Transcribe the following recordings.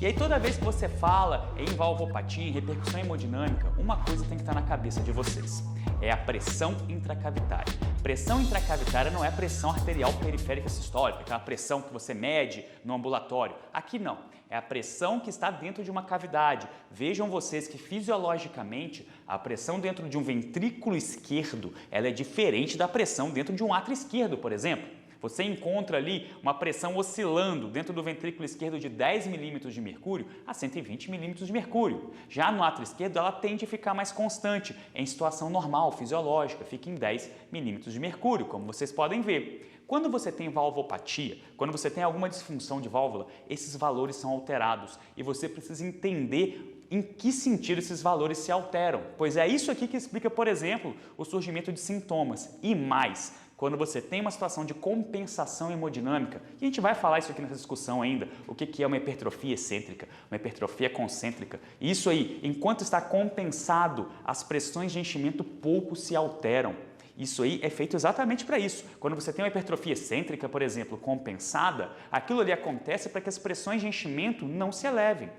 E aí toda vez que você fala em valvopatia, em repercussão hemodinâmica, uma coisa tem que estar na cabeça de vocês. É a pressão intracavitária. Pressão intracavitária não é pressão arterial periférica sistólica, aquela pressão que você mede no ambulatório. Aqui não. É a pressão que está dentro de uma cavidade. Vejam vocês que fisiologicamente a pressão dentro de um ventrículo esquerdo ela é diferente da pressão dentro de um átrio esquerdo, por exemplo. Você encontra ali uma pressão oscilando dentro do ventrículo esquerdo de 10 milímetros de mercúrio a 120 milímetros de mercúrio. Já no átrio esquerdo, ela tende a ficar mais constante, em situação normal, fisiológica, fica em 10 milímetros de mercúrio, como vocês podem ver. Quando você tem valvopatia, quando você tem alguma disfunção de válvula, esses valores são alterados e você precisa entender em que sentido esses valores se alteram, pois é isso aqui que explica, por exemplo, o surgimento de sintomas e mais. Quando você tem uma situação de compensação hemodinâmica, e a gente vai falar isso aqui nessa discussão ainda, o que é uma hipertrofia excêntrica, uma hipertrofia concêntrica. Isso aí, enquanto está compensado, as pressões de enchimento pouco se alteram. Isso aí é feito exatamente para isso. Quando você tem uma hipertrofia excêntrica, por exemplo, compensada, aquilo ali acontece para que as pressões de enchimento não se elevem.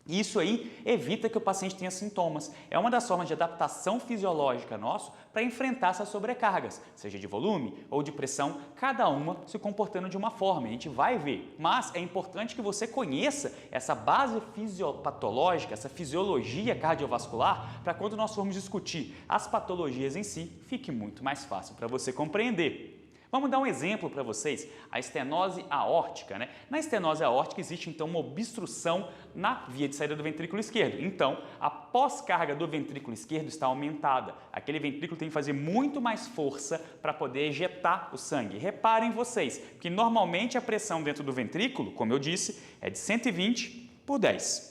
Isso aí evita que o paciente tenha sintomas. É uma das formas de adaptação fisiológica nosso para enfrentar essas sobrecargas, seja de volume ou de pressão, cada uma se comportando de uma forma. A gente vai ver, mas é importante que você conheça essa base fisiopatológica, essa fisiologia cardiovascular, para quando nós formos discutir as patologias em si, fique muito mais fácil para você compreender. Vamos dar um exemplo para vocês, a estenose aórtica, né? Na estenose aórtica existe então uma obstrução na via de saída do ventrículo esquerdo. Então, a pós-carga do ventrículo esquerdo está aumentada. Aquele ventrículo tem que fazer muito mais força para poder ejetar o sangue. Reparem vocês que normalmente a pressão dentro do ventrículo, como eu disse, é de 120 por 10.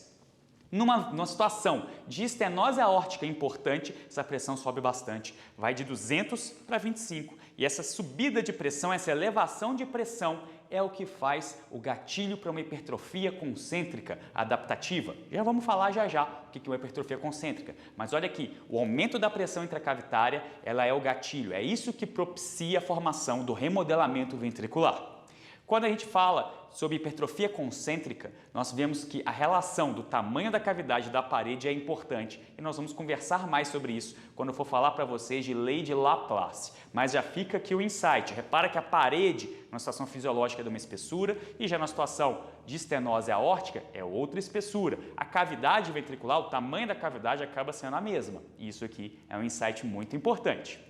Numa situação de estenose aórtica importante, essa pressão sobe bastante, vai de 200 para 25. E essa subida de pressão, essa elevação de pressão é o que faz o gatilho para uma hipertrofia concêntrica adaptativa. Já vamos falar já o que é uma hipertrofia concêntrica. Mas olha aqui, o aumento da pressão intracavitária, ela é o gatilho. É isso que propicia a formação do remodelamento ventricular. Quando a gente fala sobre hipertrofia concêntrica, nós vemos que a relação do tamanho da cavidade da parede é importante e nós vamos conversar mais sobre isso quando eu for falar para vocês de lei de Laplace. Mas já fica aqui o insight. Repara que a parede, na situação fisiológica, é de uma espessura e já na situação de estenose aórtica é outra espessura. A cavidade ventricular, o tamanho da cavidade acaba sendo a mesma. Isso aqui é um insight muito importante.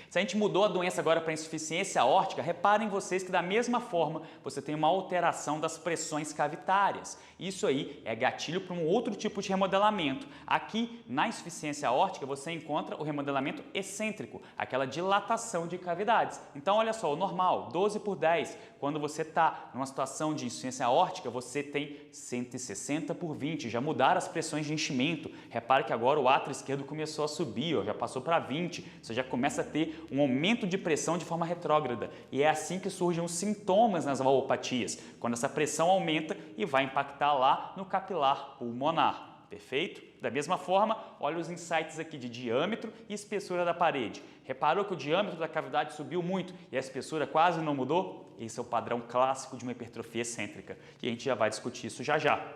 Se a gente mudou a doença agora para insuficiência aórtica, reparem vocês que da mesma forma você tem uma alteração das pressões cavitárias. Isso aí é gatilho para um outro tipo de remodelamento. Aqui na insuficiência aórtica você encontra o remodelamento excêntrico, aquela dilatação de cavidades. Então olha só, o normal, 12 por 10. Quando você está numa situação de insuficiência aórtica, você tem 160 por 20. Já mudaram as pressões de enchimento. Repare que agora o átrio esquerdo começou a subir, já passou para 20. Você já começa a ter um aumento de pressão de forma retrógrada. E é assim que surgem os sintomas nas valvopatias, quando essa pressão aumenta e vai impactar lá no capilar pulmonar. Perfeito? Da mesma forma, olha os insights aqui de diâmetro e espessura da parede. Reparou que o diâmetro da cavidade subiu muito e a espessura quase não mudou? Esse é o padrão clássico de uma hipertrofia excêntrica, e a gente já vai discutir isso já.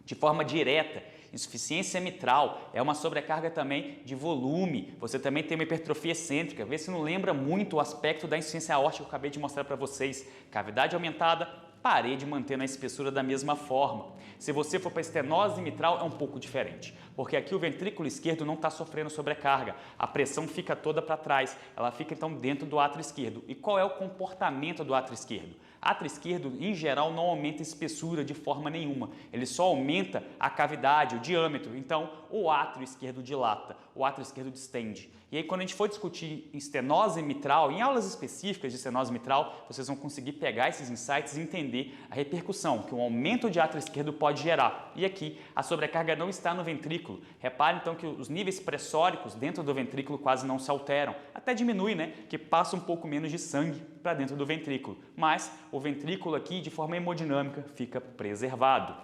De forma direta, insuficiência mitral é uma sobrecarga também de volume. Você também tem uma hipertrofia excêntrica. Vê se não lembra muito o aspecto da insuficiência aórtica que eu acabei de mostrar para vocês. Cavidade aumentada, parede mantendo a espessura da mesma forma. Se você for para estenose mitral, é um pouco diferente, porque aqui o ventrículo esquerdo não está sofrendo sobrecarga, a pressão fica toda para trás, ela fica então dentro do átrio esquerdo. E qual é o comportamento do átrio esquerdo? Átrio esquerdo, em geral, não aumenta a espessura de forma nenhuma, ele só aumenta a cavidade, o diâmetro. Então, o átrio esquerdo dilata, o átrio esquerdo distende. E aí, quando a gente for discutir estenose mitral, em aulas específicas de estenose mitral, vocês vão conseguir pegar esses insights e entender a repercussão que um aumento de átrio esquerdo pode gerar. E aqui, a sobrecarga não está no ventrículo. Repare, então, que os níveis pressóricos dentro do ventrículo quase não se alteram. Até diminui, né? Que passa um pouco menos de sangue para dentro do ventrículo. Mas o ventrículo aqui, de forma hemodinâmica, fica preservado.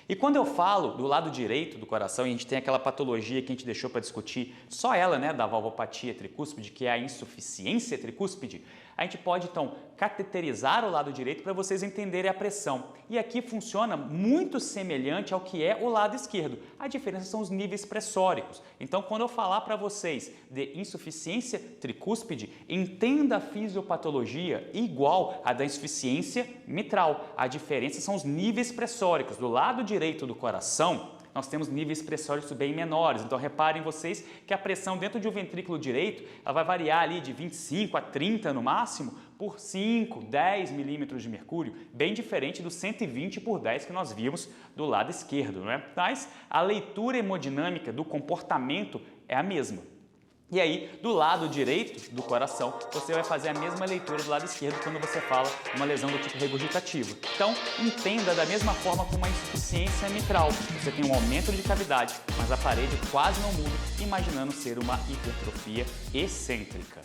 E quando eu falo do lado direito do coração, e a gente tem aquela patologia que a gente deixou para discutir, só ela, né, da valvopatia tricúspide, que é a insuficiência tricúspide, A gente pode, então, cateterizar o lado direito para vocês entenderem a pressão. E aqui funciona muito semelhante ao que é o lado esquerdo. A diferença são os níveis pressóricos. Então, quando eu falar para vocês de insuficiência tricúspide, entenda a fisiopatologia igual à da insuficiência mitral. A diferença são os níveis pressóricos. Do lado direito do coração, nós temos níveis pressóricos bem menores. Então, reparem vocês que a pressão dentro de um ventrículo direito ela vai variar ali de 25 a 30 no máximo por 5, 10 milímetros de mercúrio, bem diferente dos 120 por 10 que nós vimos do lado esquerdo, não é? Mas a leitura hemodinâmica do comportamento é a mesma. E aí, do lado direito do coração, você vai fazer a mesma leitura do lado esquerdo quando você fala uma lesão do tipo regurgitativo. Então, entenda da mesma forma como a insuficiência mitral. Você tem um aumento de cavidade, mas a parede quase não muda, imaginando ser uma hipertrofia excêntrica.